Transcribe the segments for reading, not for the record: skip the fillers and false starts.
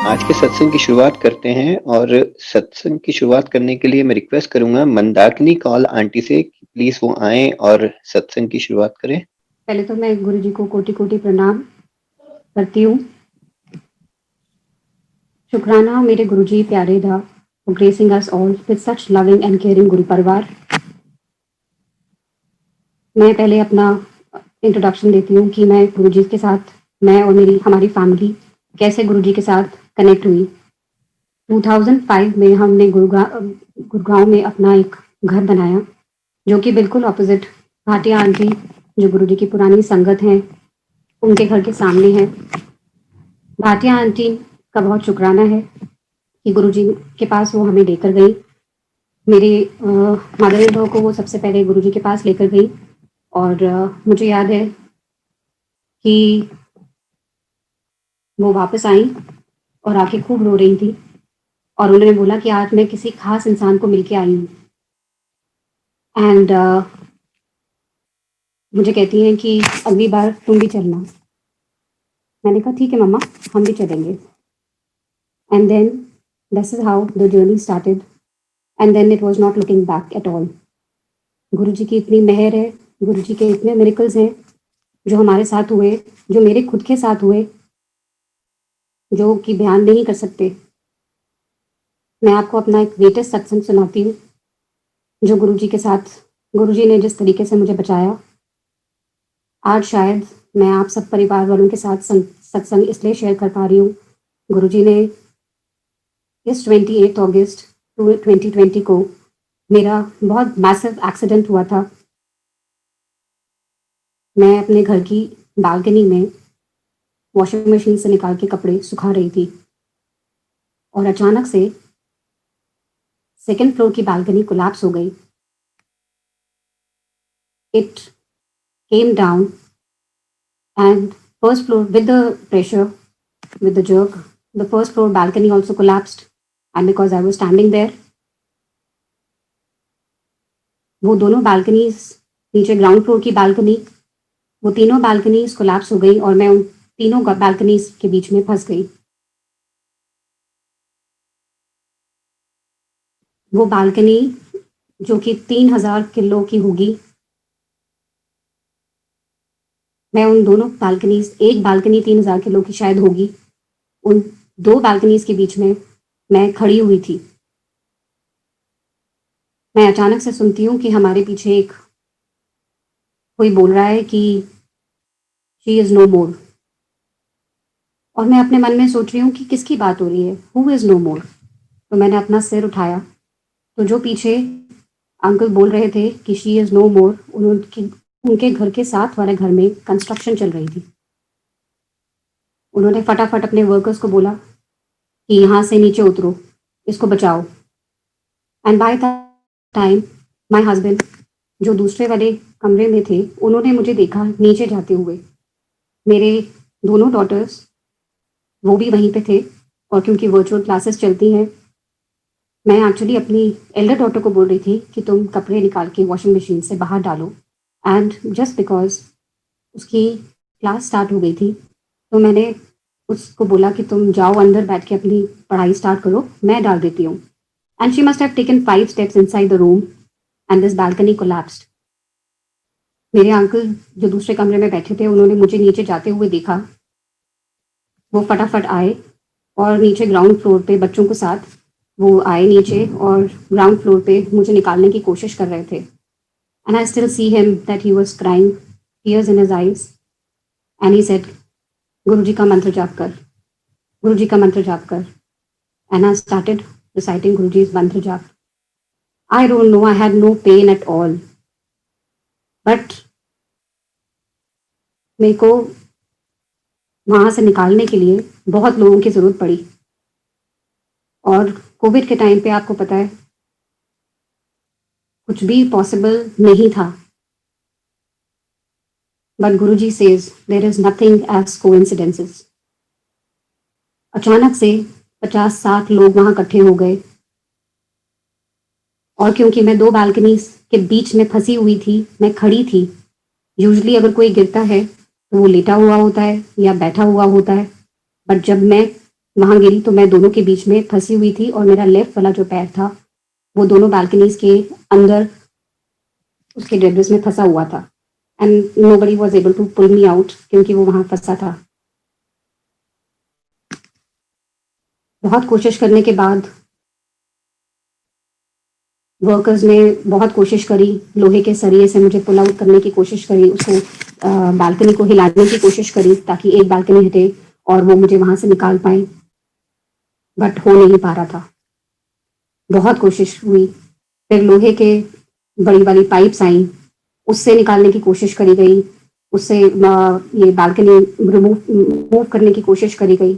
आज के सत्संग की शुरुआत करते हैं और सत्संग की शुरुआत करने के लिए मैं रिक्वेस्ट करूंगा मंदाकिनी कौल आंटी से कि प्लीज वो आएं और सत्संग की शुरुआत करें। पहले तो मैं गुरु जी को कोटि कोटि प्रणाम करती हूँ। शुक्राना मेरे गुरु जी प्यारे दा for gracing us all with such loving and caring गुरु परिवार। मैं पहले अपना इंट्रोडक्शन देती हूँ कि मैं गुरु जी के साथ, मैं और हमारी फैमिली कैसे गुरु जी के साथ कनेक्ट हुई। 2005 में हमने गुड़गांव में अपना एक घर बनाया, जो कि बिल्कुल ऑपोजिट भाटिया आंटी, जो गुरु जी की पुरानी संगत हैं, उनके घर के सामने है। भाटिया आंटी का बहुत शुक्राना है कि गुरुजी के पास वो हमें लेकर गई। मेरे मदर इन लॉ को वो सबसे पहले गुरुजी के पास लेकर गई और मुझे याद है कि वो वापस आई और आके खूब रो रही थी और उन्होंने बोला कि आज मैं किसी खास इंसान को मिलके आई हूँ। एंड मुझे कहती हैं कि अगली बार तुम भी चलना। मैंने कहा ठीक है मम्मा, हम भी चलेंगे। And then this is how the journey started and then it was not looking back at all. Guru ji की इतनी मेहर है, गुरु जी के इतने मिरेकल्स हैं जो हमारे साथ हुए, जो मेरे खुद के साथ हुए, जो कि बयान नहीं कर सकते। मैं आपको अपना एक लेटेस्ट सत्संग सुनाती हूँ, जो गुरु जी के साथ गुरु जी ने जिस तरीके से मुझे बचाया। आज शायद मैं आप सब परिवार वालों के साथ सत्संग इसलिए शेयर कर पा रही हूँ, गुरु जी ने इस 28 अगस्त 2020 को मेरा बहुत मैसिव एक्सीडेंट हुआ था। मैं अपने घर की बालकनी में वॉशिंग मशीन से निकाल के कपड़े सुखा रही थी और अचानक से सेकंड फ्लोर की बालकनी कोलैप्स हो गई। It came down and first floor with the pressure, with the jerk, the first floor balcony also collapsed, and because I was standing there, वो दोनों बालकनीज, नीचे ग्राउंड फ्लोर की balcony, वो तीनों balconies collapse हो गई और मैं उन तीनों बालकनीज के बीच में फंस गई। वो बालकनी जो कि 3000 किलो की होगी, मैं उन दोनों बालकनीज, एक बालकनी 3000 किलो की शायद होगी, उन दो बालकनीज के बीच में मैं खड़ी हुई थी। मैं अचानक से सुनती हूँ कि हमारे पीछे एक कोई बोल रहा है कि शी इज नो मोर, और मैं अपने मन में सोच रही हूँ कि किसकी बात हो रही है, हु इज नो मोर। तो मैंने अपना सिर उठाया तो जो पीछे अंकल बोल रहे थे कि शी इज नो मोर, उनके घर के साथ वाले घर में कंस्ट्रक्शन चल रही थी। उन्होंने फटाफट अपने वर्कर्स को बोला कि यहाँ से नीचे उतरो, इसको बचाओ। And by that time my husband, जो दूसरे वाले कमरे में थे, उन्होंने मुझे देखा नीचे जाते हुए। मेरे दोनों डॉटर्स वो भी वहीं पे थे, और क्योंकि वर्चुअल क्लासेस चलती हैं, मैं एक्चुअली अपनी एल्डर डॉटर को बोल रही थी कि तुम कपड़े निकाल के वॉशिंग मशीन से बाहर डालो। एंड जस्ट बिकॉज उसकी क्लास स्टार्ट हो गई थी, तो मैंने उसको बोला कि तुम जाओ अंदर बैठ के अपनी पढ़ाई स्टार्ट करो, मैं डाल देती हूँ। And she must have taken 5 steps inside the room and this balcony collapsed. मेरे अंकल जो दूसरे कमरे में बैठे थे, उन्होंने मुझे नीचे जाते हुए देखा। वो फटाफट आए और नीचे ग्राउंड फ्लोर पे बच्चों के साथ वो आए नीचे और ग्राउंड फ्लोर पे मुझे निकालने की कोशिश कर रहे थे। And I still see him that he was crying, tears in his eyes, and he said, Guru जी का मंत्र जाप कर, गुरु जी का मंत्र जाप कर। And I started reciting Guruji's mantra jap. I don't know, I had no pain at all. But मेरे को वहाँ से निकालने के लिए बहुत लोगों की ज़रूरत पड़ी। और कोविड के टाइम पे आपको पता है, कुछ भी पॉसिबल नहीं था। But Guruji says there is nothing as coincidences. अचानक से 50-60 लोग वहाँ इकट्ठे हो गए, और क्योंकि मैं 2 बालकनीज के बीच में फंसी हुई थी, मैं खड़ी थी। यूजुअली अगर कोई गिरता है तो वो लेटा हुआ होता है या बैठा हुआ होता है। बट जब मैं वहाँ गिरी तो मैं दोनों के बीच में फँसी हुई थी और मेरा लेफ्ट वाला जो पैर था, वो दोनों बालकनीज़ के अंदर उसके डेब्रिस में फँसा हुआ था and nobody was able to pull me out क्योंकि वो वहाँ फँसा था। बहुत कोशिश करने के बाद वर्कर्स ने बहुत कोशिश करी, लोहे के सरिये से मुझे पुल आउट करने की कोशिश करी, उसको बालकनी को हिलाने की कोशिश करी ताकि एक बालकनी हटे और वो मुझे वहाँ से निकाल पाएँ, बट हो नहीं पा रहा था। बहुत कोशिश हुई, फिर लोहे के बड़ी वाली पाइप्स आई, उससे निकालने की कोशिश करी गई, उससे ये बालकनी मूव करने की कोशिश करी गई।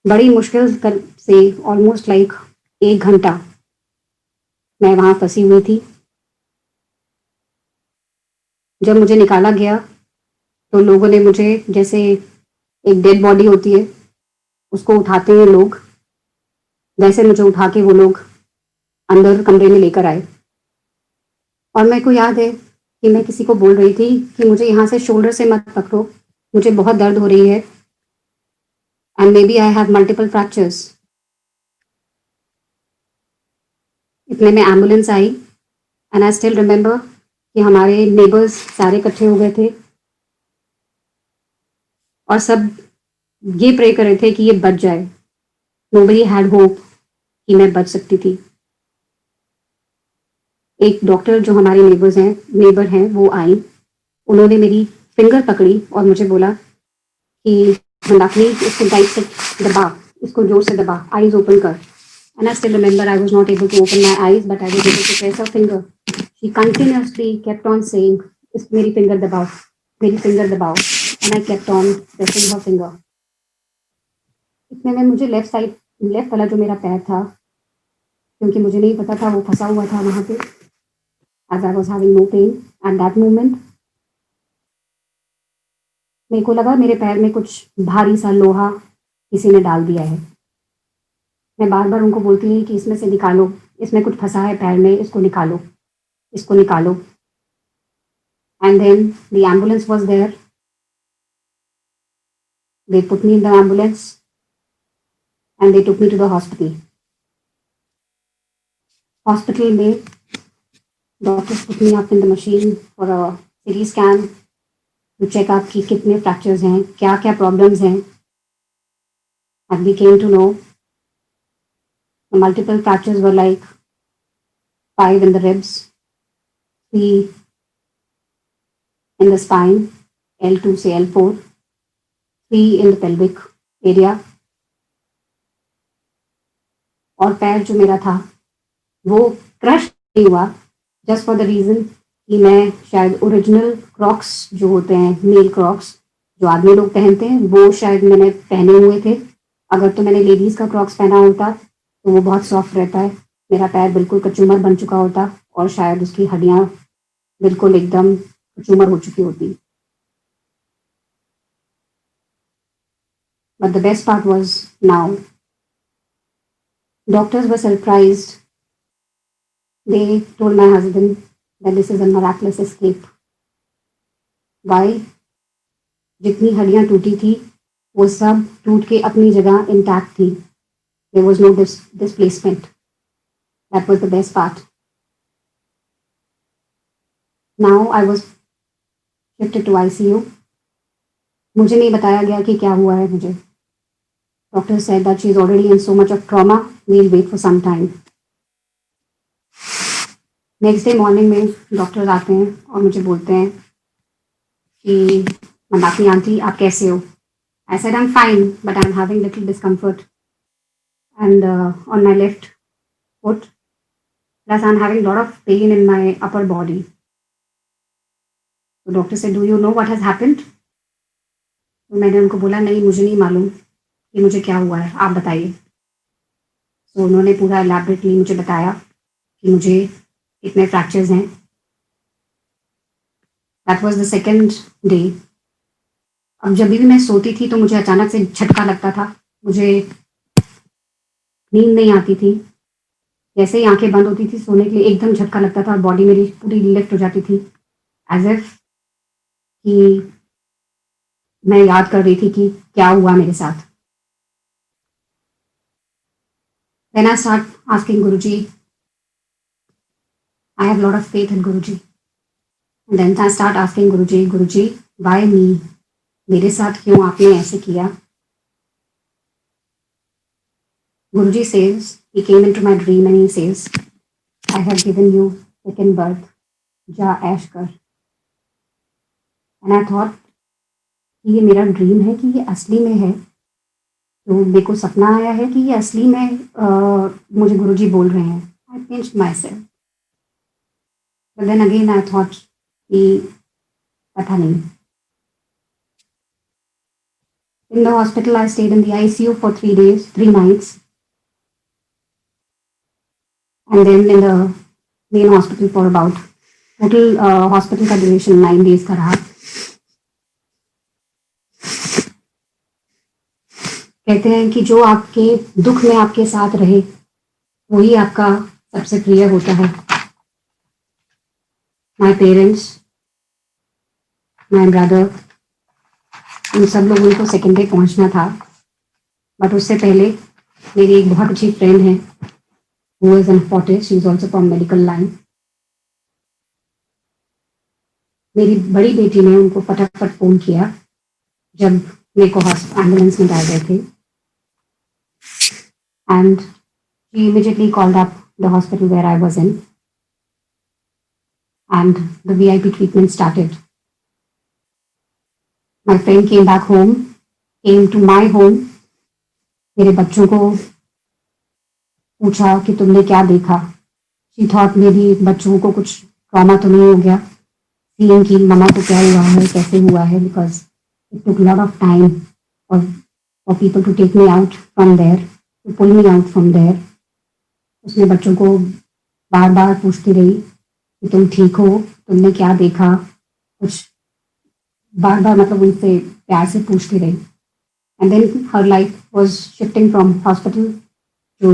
बड़ी मुश्किल से ऑलमोस्ट लाइक 1 घंटा मैं वहाँ फँसी हुई थी। जब मुझे निकाला गया तो लोगों ने मुझे, जैसे एक डेड बॉडी होती है उसको उठाते हैं लोग, वैसे मुझे उठा के वो लोग अंदर कमरे में लेकर आए। और मेरे को याद है कि मैं किसी को बोल रही थी कि मुझे यहाँ से शोल्डर से मत पकड़ो, मुझे बहुत दर्द हो रही है and maybe I have multiple fractures. इतने में एम्बुलेंस आई एंड आई स्टिल रिमेंबर कि हमारे नेबर्स सारे इकट्ठे हो गए थे और सब ये प्रे कर रहे थे कि ये बच जाए। नोबडी हैड होप कि मैं बच सकती थी। एक डॉक्टर जो हमारे नेबर हैं वो आई, उन्होंने मेरी फिंगर पकड़ी और मुझे बोला कि मंदाकिनी इसको टाइट से दबा, इसको जोर से दबा, आईज ओपन कर। And I still remember I was not able to open my eyes but I was able to press her finger. She continuously kept on saying, इस मेरी फिंगर दबाओ, मेरी फिंगर दबाओ, and I kept on pressing her finger. इतने में मुझे left वाला जो मेरा पैर था, क्योंकि मुझे नहीं पता था, वो फंसा हुआ था वहाँ पे, as I was having no pain at that moment, मेरे को लगा मेरे पैर में कुछ भारी सा लोहा किसी ने डाल दिया है। मैं बार बार उनको बोलती हूँ कि इसमें से निकालो, इसमें कुछ फंसा है पैर में, इसको निकालो, इसको निकालो। And then the ambulance was there, they put me in the ambulance and they took me to the hospital. Hospital में doctors put me up in the machine for a CT scan to check up कि कितने fractures हैं, क्या क्या problems हैं। And we came to know the multiple fractures were like 5 in the ribs, 3 in the spine, L2 से L4, 3 in the pelvic area, और पैर जो मेरा था वो क्रश नहीं हुआ, जस्ट फॉर द रीज़न कि मैं शायद ओरिजिनल क्रॉक्स जो होते हैं, नील क्रॉक्स जो आदमी लोग पहनते हैं, वो शायद मैंने पहने हुए थे। अगर तो मैंने लेडीज़ का क्रॉक्स पहना होता तो वो बहुत सॉफ्ट रहता है, मेरा पैर बिल्कुल कचूमर बन चुका होता और शायद उसकी हड्डियाँ बिल्कुल एकदम कचूमर हो चुकी होती। But the best part was now doctors were surprised, they told my husband that this is a miraculous escape. Why? जितनी हड्डियाँ टूटी थी वो सब टूट के अपनी जगह इंटैक्ट थी, there was no displacement. That was the best part. Now I was shifted to ICU. मुझे नहीं बताया गया कि क्या हुआ है मुझे। Doctor said that she is already in so much of trauma. We'll wait for some time. Next day morning में डॉक्टर्स आते हैं और मुझे बोलते हैं कि मंदाकिनी आंटी आप कैसे हो? I said I'm fine, but I'm having little discomfort and on my left foot. Plus, I'm having a lot of pain in my upper body. तो डॉक्टर से do you know what has happened? तो मैंने उनको बोला नहीं, मुझे नहीं मालूम कि मुझे क्या हुआ है, आप बताइए। तो उन्होंने पूरा एलैबोरेटली मुझे बताया कि मुझे इतने फ्रैक्चर्स हैं। That was the second day. अब जब भी मैं सोती थी तो मुझे अचानक से झटका लगता था, मुझे नींद नहीं आती थी। जैसे ही आंखें बंद होती थी सोने के लिए एकदम झटका लगता था और बॉडी मेरी पूरी लिफ्ट हो जाती थी, एज इफ कि मैं याद कर रही थी कि क्या हुआ मेरे साथ. Then I start asking Guruji. I have a lot of faith in Guruji. And then I start asking Guruji, Guruji, why me? मेरे साथ क्यों आपने ऐसे किया? Guruji says, he came into my dream and he says, I have given you second birth. जा ऐश कर. And I thought कि ये मेरा ड्रीम है कि ये असली में है. तो मेरे को सपना आया है कि ये असली में मुझे गुरुजी बोल रहे हैं. I pinched myself. But then again I thought कि पता नहीं. In the hospital, I stayed in the ICU for 3 days, 3 nights. And then in the main hospital for about, total hospital का duration 9 days का रहा. कहते हैं कि जो आपके दुख में आपके साथ रहे वही आपका सबसे प्रिय होता है. माई पेरेंट्स, माई ब्रदर, इन सब लोगों को सेकेंड डे पहुंचना था. बट उससे पहले मेरी एक बहुत अच्छी फ्रेंड है, who is in Fortis, she is also from medical line. मेरी बड़ी बेटी ने उनको फटाफट फोन किया जब मेरे को एम्बुलेंस में डाल गए थे. And she immediately called up the hospital where I was in. And the VIP treatment started. My friend came back home, came to my home. मेरे बच्चों को पूछा कि तुमने क्या देखा. She thought maybe बच्चों को कुछ ट्रॉमा तो नहीं हो गया, seeing कि मम्मा को क्या हुआ है, कैसे हुआ है, because it took a lot of time for people to take me out from there, to pull me out from there. उसने बच्चों को बार बार पूछती रही कि तुम ठीक हो, तुमने क्या देखा, कुछ बार बार मतलब उनसे प्यार से पूछती रही. And then her life was shifting from hospital to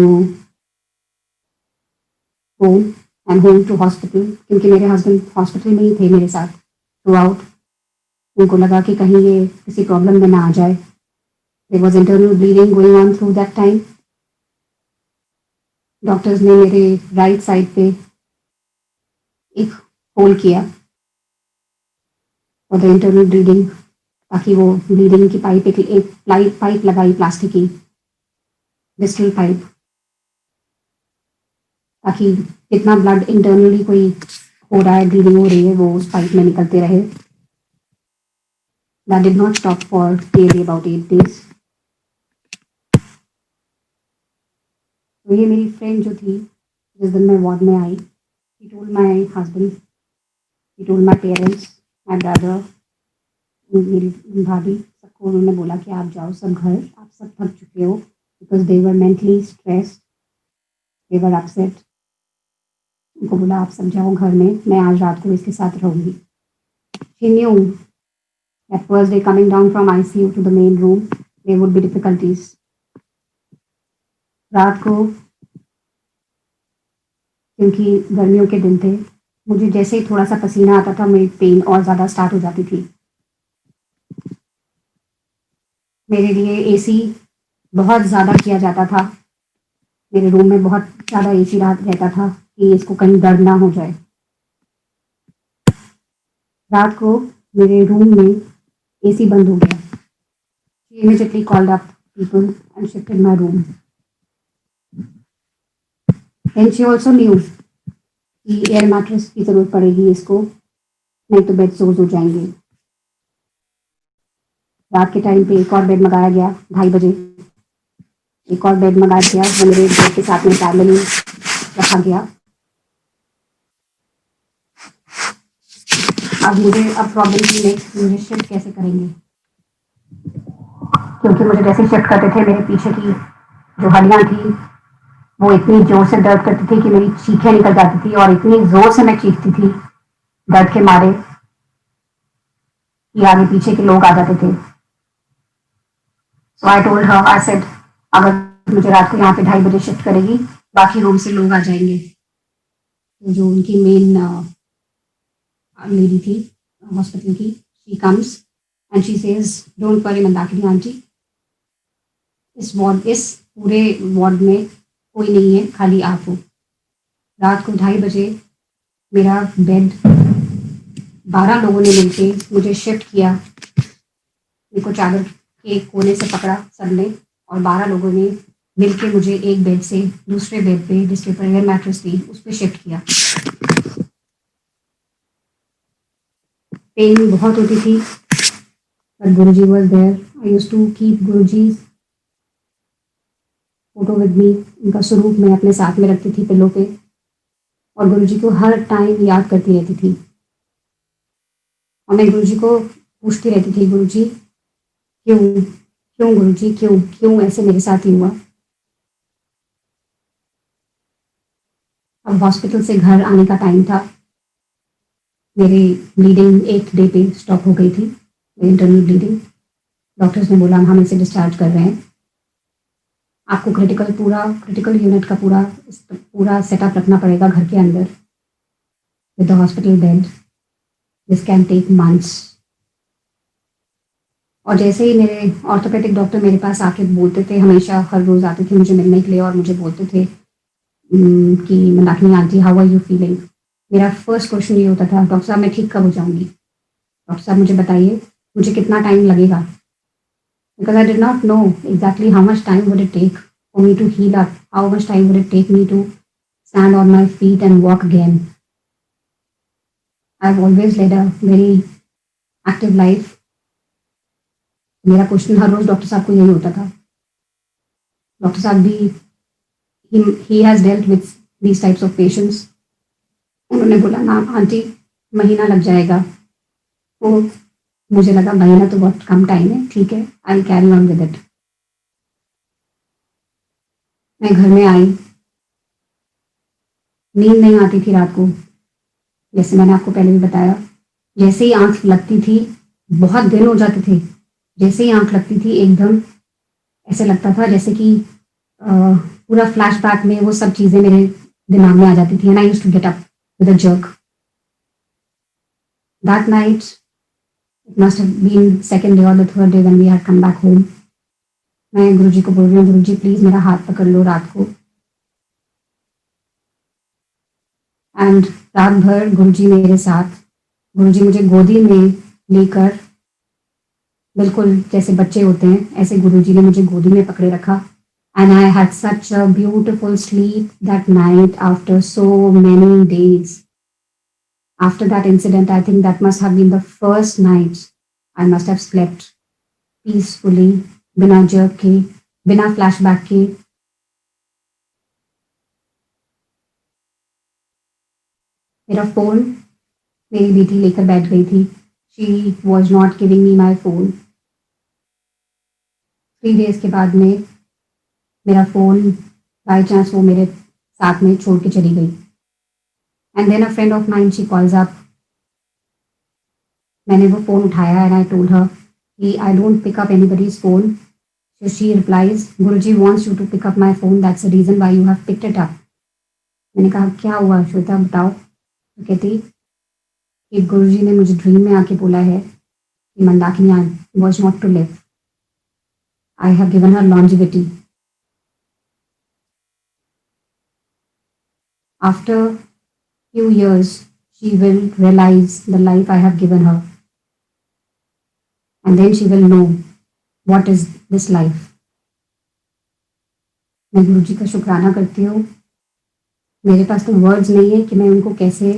home and home to hospital, क्योंकि मेरे हस्बैंड हॉस्पिटल में ही थे मेरे साथ थ्रू आउट. उनको लगा कि कहीं ये किसी प्रॉब्लम में ना आ जाए. There was internal bleeding going on through that time. Doctors ने मेरे राइट साइड पे एक होल किया और द इंटरनल ब्लीडिंग, ताकि वो ब्लीडिंग की एक पाइप लगाई, प्लास्टिक की डिस्टल पाइप, ताकि कितना ब्लड इंटरनली कोई हो रहा है, ब्लीडिंग हो रही है, वो उस पाइप में निकलते रहे. That did not stop for nearly about 8 days. तो ये मेरी फ्रेंड जो थी, जिस दिन मैं वार्ड में आई, she told my husband, she told my parents, my brother, मेरी भाभी, सबको उन्होंने बोला कि आप जाओ सब घर, आप सब थक चुके हो, because they were mentally stressed, they were upset. उनको बोला आप सब जाओ घर में, मैं आज रात को इसके साथ रहूंगी. She knew that first day coming down from ICU to the main room, there would be difficulties. रात को, क्योंकि गर्मियों के दिन थे, मुझे जैसे ही थोड़ा सा पसीना आता था मेरी पेन और ज़्यादा स्टार्ट हो जाती थी. मेरे लिए एसी बहुत ज़्यादा किया जाता था. मेरे रूम में बहुत ज़्यादा एसी रहता था कि इसको कहीं दर्द ना हो जाए. रात को मेरे रूम में एसी बंद हो गया. She immediately called up people and shifted my room. And she also knew कि एयर मैट्रेस की ज़रूरत पड़ेगी इसको, नहीं तो बेड सोर्स हो जाएंगे. रात के टाइम पे एक और बेड मंगाया गया, 2:30 बजे एक और बेड मंगाया गया, वो मेरे बेड के साथ में पैरेलल रखा गया. अब प्रॉब्लम थी नेक्स्ट, मुझे शिफ्ट कैसे करेंगे, क्योंकि मुझे जैसे शिफ्ट करते थे मेरे पीछे की जो हड्डियाँ थी वो इतनी जोर से दर्द करती थी कि मेरी चीखें निकल जाती थी, और इतनी जोर से मैं चीखती थी दर्द के मारे कि आगे पीछे के लोग आ जाते थे. सो आई टोल्ड हर, आई सेड अगर मुझे रात को यहाँ पे 2:30 बजे शिफ्ट करेगी, बाकी रूम से लोग आ जाएंगे. तो जो उनकी मेन लेडी थी हॉस्पिटल की, she comes and she says, don't worry Mandakini aunty, इस पूरे वार्ड में कोई नहीं है, खाली आप हो। रात को 2:30 बजे मेरा बेड 12 लोगों ने मिलके मुझे शिफ्ट किया। मेरे को चादर के कोने से पकड़ा सबने, और 12 लोगों ने मिलके मुझे एक बेड से दूसरे बेड पे, जिसके ऊपर एयर मैट्रेस थी, उस पर शिफ्ट किया। पेन बहुत होती थी, but Guruji was there. I used to keep Guruji's photo with me. उनका स्वरूप मैं अपने साथ में रखती थी पिल्लो पे, और गुरुजी को हर टाइम याद करती रहती थी। और मैं गुरुजी को पूछती रहती थी, गुरुजी क्यों, क्यों गुरुजी, क्यों क्यों ऐसे मेरे साथ ही हुआ। अब हॉस्पिटल से घर आने का टाइम था। मेरी ब्लीडिंग 8 डे पे स्टॉप हो गई थी, इंटरनल ब्लीडिंग। डॉक्टर्स ने बोला हम इसे डिस्चार्ज कर रहे हैं, आपको क्रिटिकल यूनिट का पूरा सेटअप रखना पड़ेगा घर के अंदर with the hospital bed, this can take months. और जैसे ही मेरे ऑर्थोपेडिक डॉक्टर मेरे पास आके बोलते थे, हमेशा हर रोज आते थे मुझे मिलने के लिए, और मुझे बोलते थे कि Mandakini aunty how are you feeling. मेरा फर्स्ट क्वेश्चन ये होता था, डॉक्टर साहब मैं ठीक कब हो जाऊंगी, डॉक्टर साहब मुझे बताइए मुझे कितना टाइम लगेगा। Because I did not know exactly how much time would it take for me to heal up, how much time would it take me to stand on my feet and walk again. I've always led a very active life. मेरा question हर रोज doctor साहब को यही होता था। Doctor साहब भी he has dealt with these types of patients. उन्होंने बोला ना आंटी महीना लग जाएगा। तो मुझे लगा महीना तो बहुत कम टाइम है, ठीक है, I carry on with it. मैं घर में आई, नींद नहीं आती थी रात को, जैसे मैंने आपको पहले भी बताया। जैसे ही आंख लगती थी, बहुत दिन हो जाते थे, जैसे ही आंख लगती थी एकदम ऐसे लगता था जैसे कि पूरा फ्लैशबैक में वो सब चीजें मेरे दिमाग में आ जाती थी, and I used to get up with a jerk. That night it must have been second day और the third day when we had come back home. मैं गुरुजी को बोल रही हूँ, गुरुजी प्लीज मेरा हाथ पकड़ लो रात को। एंड रात भर गुरुजी मेरे साथ, गुरुजी मुझे गोदी में लेकर, बिल्कुल जैसे बच्चे होते हैं ऐसे गुरुजी ने मुझे गोदी में पकड़े रखा। And I had such a beautiful sleep that night after so many days. After that incident, I think that must have been the first night I must have slept peacefully, बिना jerk के, बिना flashback के। मेरा phone मेरी बेटी लेकर बैठ गई थी। She was not giving me my phone. 3 days के बाद में मेरा फोन बाई चांस वो मेरे साथ में छोड़ के चली गई। And then a friend of mine she calls up. मैंने वो फोन उठाया एंड आई टोल्ड हर कि I don't pick up anybody's phone. So she replies, Guruji wants you to pick up my phone, that's the reason why you have picked it up. मैंने कहा क्या हुआ श्वेता बताओ। तो कहती कि गुरुजी ने मुझे ड्रीम में आके बोला है कि Mandakini was not to live, I have given her longevity. After few years, she will realize the life I have given her. And then she will know what is this life. मैं गुरुजी का शुक्राना करती हूँ। मेरे पास तो वर्ड्स नहीं है कि मैं उनको कैसे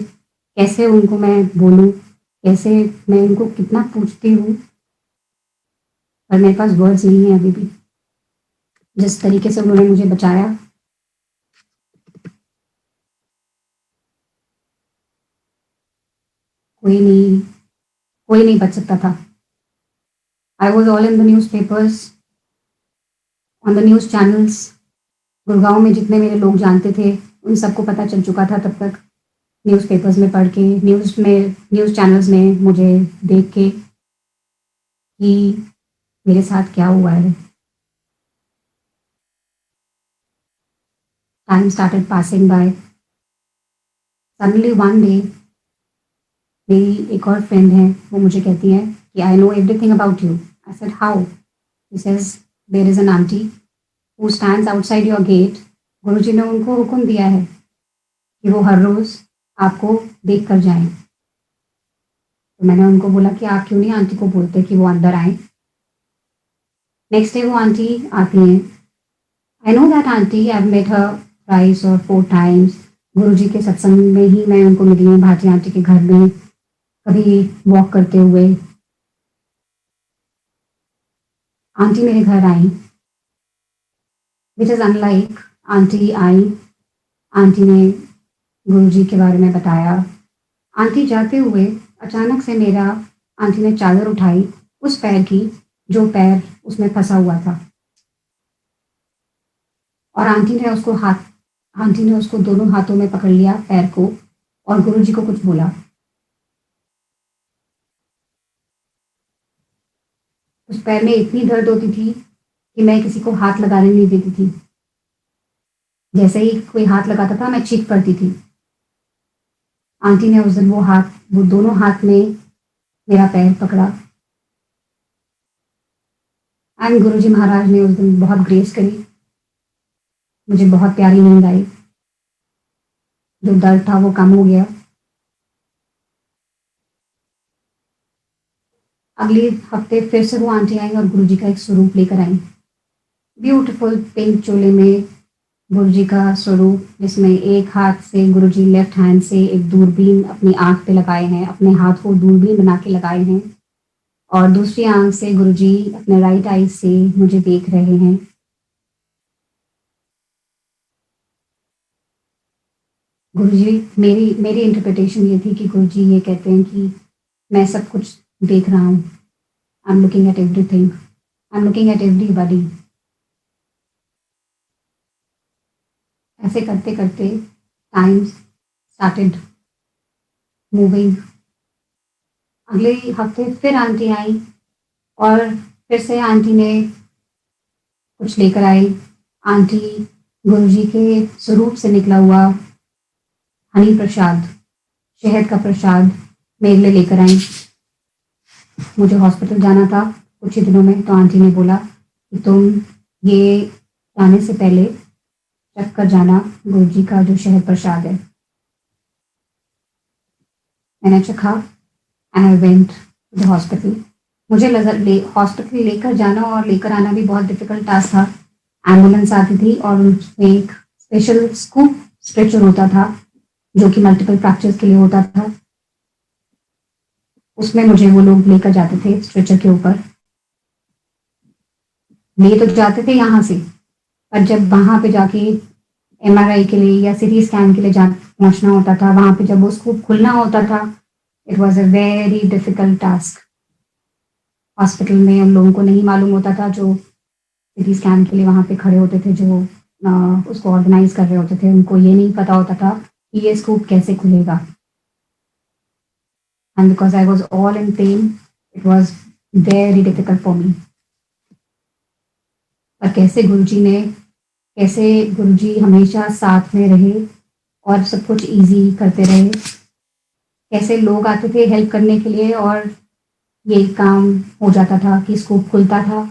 कैसे उनको मैं बोलूँ, कैसे मैं उनको कितना पूछती हूँ, पर मेरे पास वर्ड्स नहीं है अभी भी। जिस तरीके से उन्होंने मुझे बचाया, कोई नहीं बच सकता था। I was all in the news papers, on the news channels. Gurgaon में जितने मेरे लोग जानते थे उन सबको पता चल चुका था तब तक, न्यूज़ पेपर्स में पढ़ के, न्यूज़ चैनल्स में मुझे देख के कि मेरे साथ क्या हुआ है। Time started passing by. Suddenly one day मेरी एक और फ्रेंड है, वो मुझे कहती है कि I know everything about you. I said how? He says there is an aunty who stands outside your gate. Guruji ने उनको हुक्म दिया है कि वो हर रोज आपको देख कर जाएं। तो मैंने उनको बोला कि आप क्यों नहीं आंटी को बोलते कि वो अंदर आए। नेक्स्ट डे वो आंटी आती हैं। I know that aunty, I met her thrice और 4 टाइम्स। गुरुजी के सत्संग में ही मैं उनको मिली हूँ, भाटी आंटी के घर में, कभी वॉक करते हुए। आंटी मेरे घर आई, विच इज़ अनलाइक। आंटी आई, आंटी ने गुरुजी के बारे में बताया। आंटी जाते हुए अचानक से मेरा आंटी ने चादर उठाई उस पैर की जो पैर उसमें फंसा हुआ था, और आंटी ने उसको दोनों हाथों में पकड़ लिया पैर को, और गुरुजी को कुछ बोला। उस पैर में इतनी दर्द होती थी कि मैं किसी को हाथ लगाने नहीं देती थी। जैसे ही कोई हाथ लगाता था मैं चीख पड़ती थी। आंटी ने उस दिन वो दोनों हाथ में मेरा पैर पकड़ा, एंड गुरुजी महाराज ने उस दिन बहुत ग्रेस करी। मुझे बहुत प्यारी नींद आई, जो दर्द था वो कम हो गया। अगले हफ्ते फिर से वो आंटी आई और गुरुजी का एक स्वरूप लेकर आई, ब्यूटीफुल पिंक चोले में गुरुजी का स्वरूप, जिसमें एक हाथ से गुरुजी लेफ्ट हैंड से एक दूरबीन अपनी आंख पे लगाए हैं, अपने हाथ को दूरबीन बना के लगाए हैं, और दूसरी आंख से गुरुजी अपने राइट आई से मुझे देख रहे हैं। गुरुजी, मेरी मेरी इंटरप्रिटेशन ये थी कि गुरुजी ये कहते हैं कि मैं सब कुछ देख रहा हूँ। I am looking at everything, I am looking at everybody. ऐसे करते करते टाइम स्टार्टेड मूविंग। अगले हफ्ते फिर आंटी आई, और फिर से आंटी ने कुछ लेकर आई। आंटी गुरुजी के स्वरूप से निकला हुआ हनी प्रसाद, शहद का प्रसाद मेरे लिए लेकर आई। मुझे हॉस्पिटल जाना था कुछ ही दिनों में, तो आंटी ने बोला कि तुम ये जाने से पहले चख कर जाना गुरुजी का जो शहद प्रसाद है। मैंने चखा and I went to the hospital. मुझे हॉस्पिटल लेकर जाना और लेकर आना भी बहुत डिफिकल्ट टास्क था। एम्बुलेंस आती थी और उसमें एक स्पेशल स्कूप स्ट्रेचर होता था जो कि मल्टीपल फ्रैक्चर्स के लिए होता था। उसमें मुझे वो लोग लेकर जाते थे स्ट्रेचर के ऊपर। ले तो जाते थे यहाँ से, पर जब वहां पे जाके एमआरआई के लिए या सीटी स्कैन के लिए पहुंचना होता था, वहां पे जब वो स्कूप खुलना होता था, it was a very difficult task. Hospital में उन लोगों को नहीं मालूम होता था, जो सीटी स्कैन के लिए वहां पे खड़े होते थे, जो उसको ऑर्गेनाइज कर रहे होते थे, उनको ये नहीं पता होता था कि ये स्कूप कैसे खुलेगा। And because I was all in pen, it was very difficult for me. पर कैसे गुरुजी हमेशा साथ में रहे और सब कुछ इजी करते रहे। कैसे लोग आते थे हेल्प करने के लिए और ये काम हो जाता था कि स्कूप खुलता था।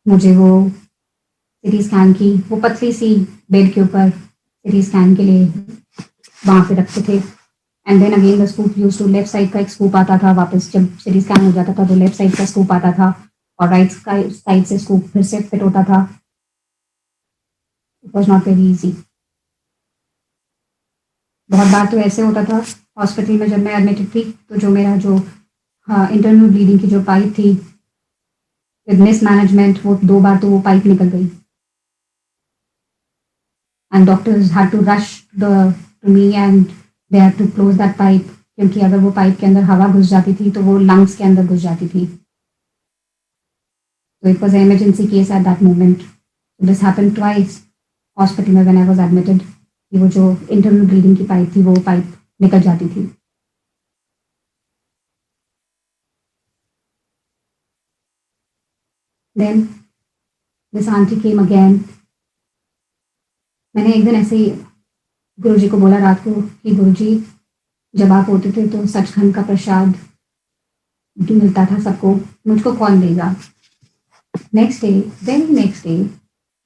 मुझे वो सीटी स्कैन की वो पतली सी बेड के ऊपर सीटी स्कैन के लिए वहां पे रखते थे। And then again the scoop use to, left side का एक स्कूप आता था, वापस जब सीटी स्कैन हो जाता था तो लेफ्ट साइड का स्कूप आता था, और राइट साइड से स्कूप फिर से फिट होता था। It was not very easy. बहुत बार तो ऐसे होता था हॉस्पिटल में, जब मैं एडमिटेड थी, तो जो मेरा जो इंटरनल ब्लीडिंग की जो पाइप थी, विद मिसमैनेजमेंट, वो 2 बार तो वो पाइप निकल गई, and doctors had to rush to me and they had to close that pipe, क्योंकि अगर वो पाइप के अंदर हवा घुस जाती थी तो वो लंग्स के अंदर घुस जाती थी। तो it was an emergency case at that moment. This happened twice hospital में व्हेन आई वाज एडमिटेड, कि वो जो इंटरनल ब्लीडिंग की पाइप थी वो पाइप निकल जाती थी। Then this aunty came again. मैंने एक दिन ऐसे ही गुरुजी को बोला रात को कि गुरुजी, जब आप होते थे तो सचखंड का प्रसाद मिलता था सबको, मुझको कौन देगा? Next day, very next day,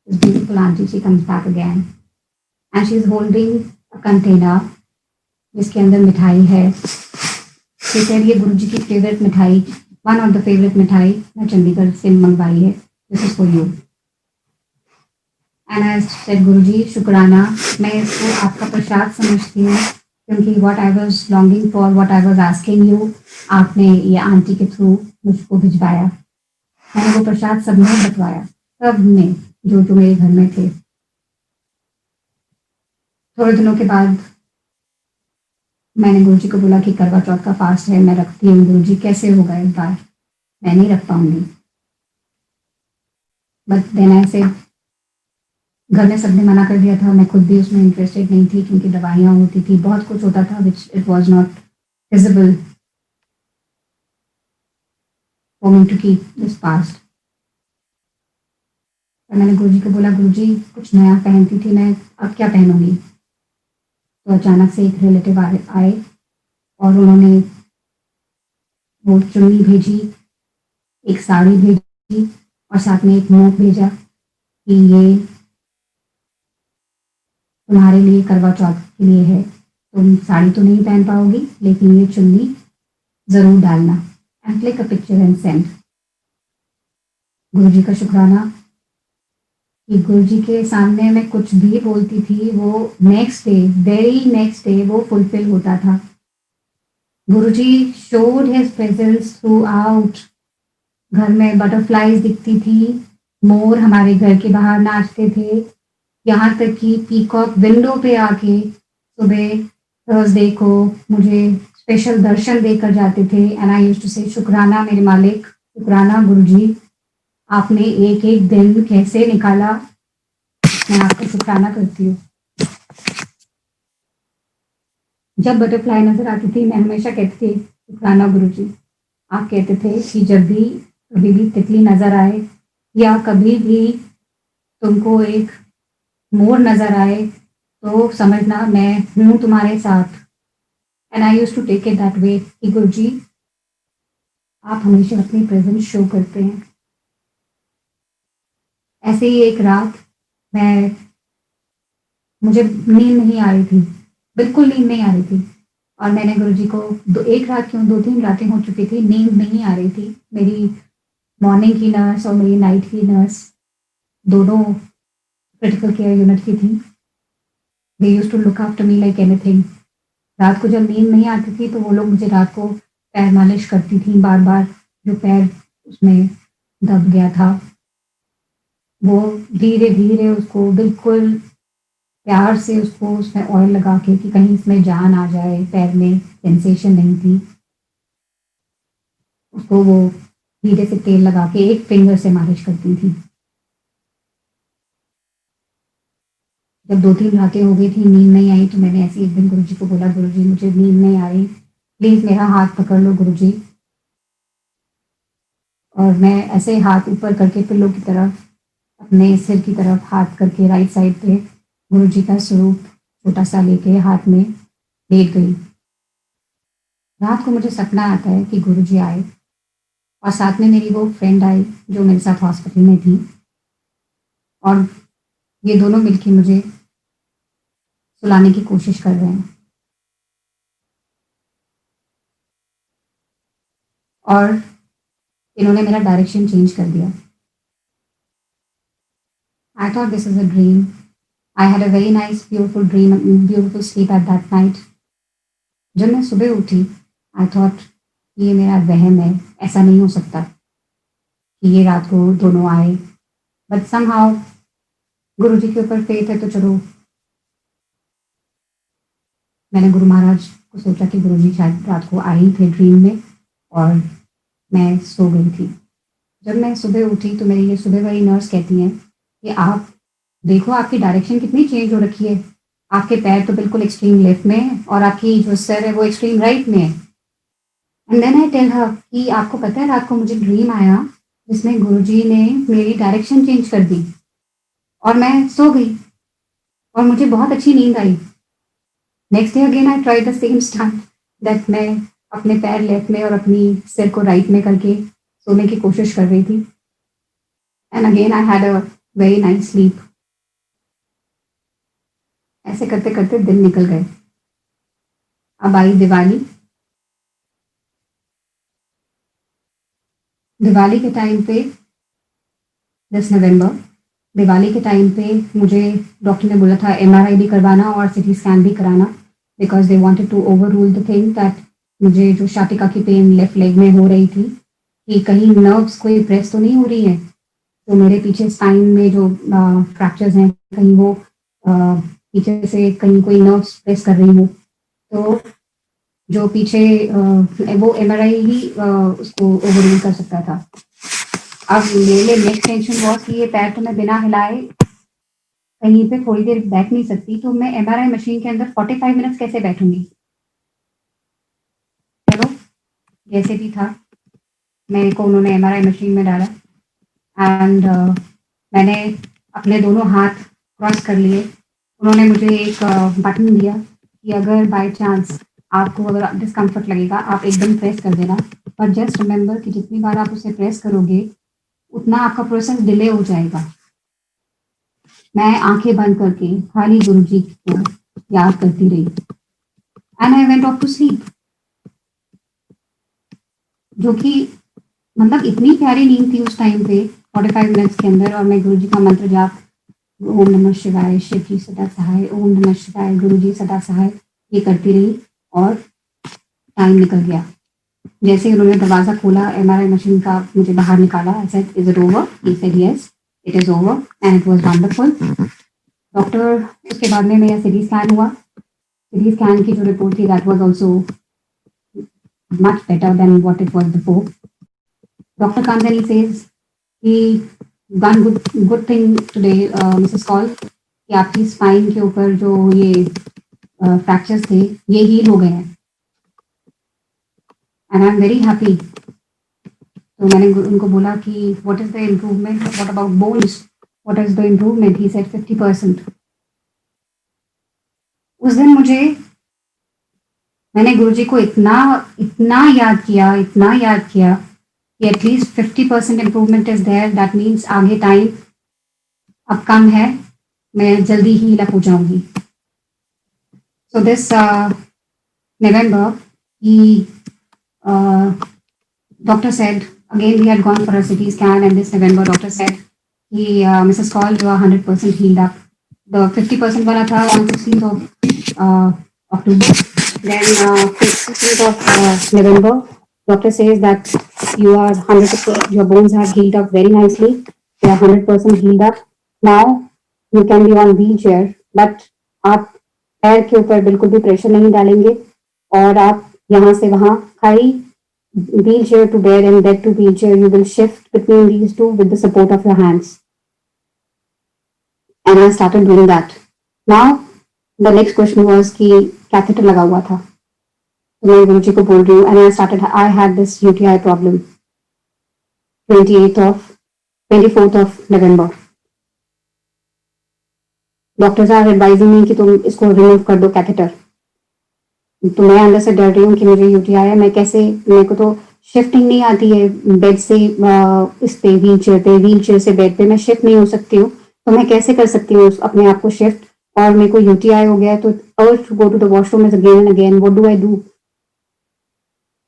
this beautiful auntie, she comes back again and she's holding a container जिसके अंदर मिठाई है। She said ये गुरुजी की फेवरेट मिठाई, वन ऑफ द फेवरेट मिठाई मैं चंडीगढ़ से मंगवाई है, this is for you. And I said Guruji शुक्राना, मैं इसको आपका प्रसाद समझती हूँ क्योंकि what I was longing for, what I was asking you, आपने ये आंटी के थ्रू मुझको भिजवाया। मैंने वो प्रसाद सबने बंटवाया, सबने जो जो मेरे घर में थे। थोड़े दिनों के बाद मैंने गुरुजी को बोला कि करवा चौथ का फास्ट है, मैं रखती हूँ। गुरुजी कैसे होगा इस बार, मैं नहीं रख पाऊंगी। बट देन आई सेड, घर में सबने मना कर दिया था, मैं खुद भी उसमें इंटरेस्टेड नहीं थी क्योंकि दवाइयाँ होती थी, बहुत कुछ होता था which it was not feasible for me to keep this fast. मैंने गुरुजी को बोला, गुरुजी कुछ नया पहनती थी मैं, अब क्या पहनूंगी? तो अचानक से एक रिलेटिव आए और उन्होंने वो चुन्नी भेजी, एक साड़ी भेजी और साथ में एक नोट भेजा कि ये तुम्हारे लिए करवा चौथ के लिए है, तुम साड़ी तो नहीं पहन पाओगी लेकिन ये चुन्नी जरूर डालना, and click a picture and send. Guruji का शुक्राना कि गुरुजी के सामने मैं कुछ भी बोलती थी वो next day, very next day वो फुलफिल होता था। Guruji showed his presence throughout. घर में बटरफ्लाईज दिखती थी, मोर हमारे घर के बाहर नाचते थे, यहाँ तक कि पीकॉक विंडो पे आके सुबह थर्सडे को मुझे स्पेशल दर्शन देकर जाते थे। एंड आई यूज्ड टू से शुक्राना मेरे मालिक, शुक्राना गुरुजी, आपने एक एक दिन कैसे निकाला, मैं आपका शुक्राना करती हूँ। जब बटरफ्लाई नजर आती थी मैं हमेशा कहती थी शुक्राना गुरुजी। आप कहते थे कि जब भी कभी भी तितली नजर आए या कभी भी तुमको एक मोर नजर आए तो समझना मैं हूं तुम्हारे साथ। And I used to take it that way कि गुरुजी आप हमेशा अपनी प्रेजेंस शो करते हैं। ऐसे ही एक रात मुझे नींद नहीं आ रही थी, बिल्कुल नींद नहीं आ रही थी, और मैंने गुरुजी को एक रात क्यों 2-3 रातें हो चुकी थी, नींद नहीं आ रही थी। मेरी मॉर्निंग की नर्स और मेरी नाइट की नर्स दोनों क्रिटिकल केयर यूनिट की थी। They used to look after me like anything. रात को जब नींद नहीं आती थी तो वो लोग मुझे रात को पैर मालिश करती थी बार बार, जो पैर उसमें दब गया था वो धीरे धीरे उसको बिल्कुल प्यार से उसको उसमें ऑयल लगा के कि कहीं इसमें जान आ जाए, पैर में सेंसेशन नहीं थी, उसको वो धीरे से तेल लगा के एक फिंगर से मालिश करती थी। जब 2-3 रातें हो गई थी नींद नहीं आई तो मैंने ऐसे एक दिन गुरुजी को बोला, गुरुजी मुझे नींद नहीं आ रही, प्लीज मेरा हाथ पकड़ लो गुरुजी। और मैं ऐसे हाथ ऊपर करके पिल्लों की तरफ, अपने सिर की तरफ हाथ करके राइट साइड पे गुरुजी का स्वरूप छोटा सा लेके हाथ में लेट गई। रात को मुझे सपना आता है कि गुरुजी आए और साथ में मेरी वो फ्रेंड आई जो मेरे साथ हॉस्पिटल में थी, और ये दोनों मिलके मुझे सुलाने की कोशिश कर रहे हैं। और इन्होंने मेरा डायरेक्शन चेंज कर दिया। I thought this is a dream. I had a very nice, beautiful dream, beautiful sleep at that night. जब मैं सुबह उठी, I thought ये मेरा वहम है, ऐसा नहीं हो सकता कि ये रात को दोनों आए। बट somehow गुरुजी के ऊपर फेथ है तो चलो, मैंने गुरु महाराज को सोचा कि गुरुजी शायद रात को आए ही थे ड्रीम में, और मैं सो गई थी। जब मैं सुबह उठी तो मेरी ये सुबह वाली नर्स कहती हैं कि आप देखो आपकी डायरेक्शन कितनी चेंज हो रखी है, आपके पैर तो बिल्कुल एक्सट्रीम लेफ्ट में है और आपकी जो सर है वो एक्सट्रीम राइट में है। And then I tell her कि आपको पता है रात को मुझे ड्रीम आया जिसमें गुरुजी ने मेरी डायरेक्शन चेंज कर दी और मैं सो गई और मुझे बहुत अच्छी नींद आई। Next day again I try the same stunt that मैं अपने पैर लेफ्ट में और अपनी सिर को राइट में करके सोने की कोशिश कर रही थी। And again I had a very nice sleep. ऐसे करते करते दिन निकल गए। अब आई दिवाली। दिवाली के टाइम पे, दिस नवंबर, दिवाली के टाइम पे मुझे डॉक्टर ने बोला था एमआरआई भी करवाना और सीटी स्कैन भी कराना, because they wanted to overrule the thing that मुझे जो शातिका की पेन लेफ्ट लेग में हो रही थी कि कहीं नर्व्स कोई प्रेस तो नहीं हो रही है, तो मेरे पीछे स्पाइन में जो फ्रैक्चर्स हैं कहीं वो पीछे से कहीं कोई नर्व्स प्रेस कर रही हो, तो जो पीछे वो एमआरआई ही उसको ओवर रूल कर सकता था। अब मेरे लिए नेक्स्ट टेंशन वॉज कि ये पैर तो मैं बिना हिलाए कहीं पे थोड़ी देर बैठ नहीं सकती, तो मैं एमआरआई मशीन के अंदर 45 मिनट्स कैसे बैठूंगी। चलो जैसे भी था, मेरे को उन्होंने एमआरआई मशीन में डाला एंड मैंने अपने दोनों हाथ क्रॉस कर लिए। उन्होंने मुझे एक बटन दिया कि अगर बाय चांस आपको अगर डिस्कम्फर्ट लगेगा आप एकदम प्रेस कर देना, पर जस्ट रिमेंबर कि जितनी बार आप उसे प्रेस करोगे उतना आपका प्रोसेस डिले हो जाएगा। मैं आंखें बंद करके खाली गुरुजी को याद करती रही and I went off to sleep, जो कि मतलब इतनी प्यारी नींद थी उस टाइम पे 45 मिनट्स के अंदर। और मैं गुरुजी का मंत्र जाप, ओम नमः शिवाय, शिव जी सदा सहाय, ओम नमः शिवाय, गुरु जी सदा सहाय, ये करती रही और टाइम निकल गया। जैसे ही उन्होंने दरवाजा खोला एमआरआई मशीन का, मुझे बाहर निकाला, I said is it over, he said yes it is over and it was wonderful. Doctor, उसके बाद में मेरा सीटी स्कैन हुआ। सीटी स्कैन की जो रिपोर्ट थी that was also much better than what it was before. Doctor comes and he says he one good thing today, Mrs call, कि आपकी स्पाइन के ऊपर जो ये फ्रैक्चर्स थे ये हील हो गए हैं and I am very happy. तो मैंने उनको बोला कि what is the improvement, what about bones, what is the improvement. He said 50%। उस दिन मैंने गुरुजी को इतना इतना याद किया कि at least 50% improvement is there, that means आगे टाइम अब कम है, मैं जल्दी ही लप हो जाऊंगी। So this November, doctor said, again we had gone for a CT scan, and this November doctor said, Mrs. Call, you are 100% healed up. The 50% wala tha on 16th of October. Then 16th of November, doctor says that you are 100%, your bones have healed up very nicely. They are 100% healed up. Now you can be on wheelchair, but आप पैर के ऊपर बिल्कुल भी pressure नहीं डालेंगे और आप यहाँ से वहाँ खाली wheelchair to bed and bed to wheelchair, you will shift between these two with the support of your hands. And I started doing that. Now the next question was कि कैथेटर लगा हुआ था, तो मैं गुरुजी को बोल रही हूँ and I had this UTI problem 24th of November. Doctors are advising me कि तुम इसको रिमूव कर दो कैथेटर। तो मैं अंदर से डर रही हूँ कि मुझे यूटीआई है, मैं कैसे, मेरे को तो शिफ्टिंग नहीं आती है बेड से इस पे व्हील चेयर से बेड पे मैं शिफ्ट नहीं हो सकती हूँ, तो मैं कैसे कर सकती हूँ अपने आप को शिफ्ट। और मेरे को यूटीआई हो गया, तो urge to go to the washroom is again and again, what do I do.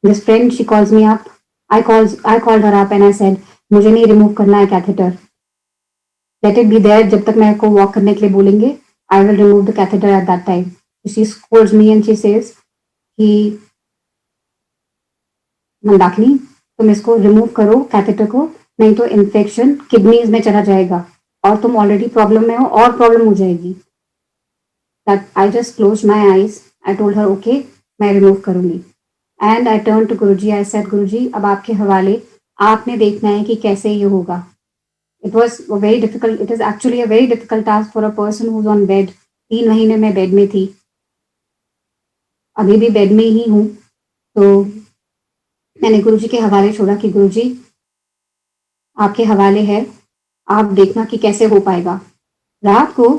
This friend she calls me up, I called her up and I said मुझे नहीं रिमूव करना है catheter, let it be there, जब तक मेरे को walk करने के लिए बोलेंगे I will remove the catheter at that time. She scolds me and she says कि मंदाकिनी तुम इसको रिमूव करो कैथेटर को, नहीं तो इन्फेक्शन किडनीज में चला जाएगा और तुम ऑलरेडी प्रॉब्लम में हो और प्रॉब्लम हो जाएगी। That I just close my eyes, I told her okay मैं रिमूव करूंगी and I turn to Guruji, I said Guruji अब आपके हवाले, आपने देखना है कि कैसे ये होगा। It was very difficult. It is actually a very difficult task for a person who's on bed. 3 महीने मैं बेड में थी, अभी भी बेड में ही हूँ। तो मैंने गुरुजी के हवाले छोड़ा कि गुरुजी आपके हवाले है, आप देखना कि कैसे हो पाएगा। रात को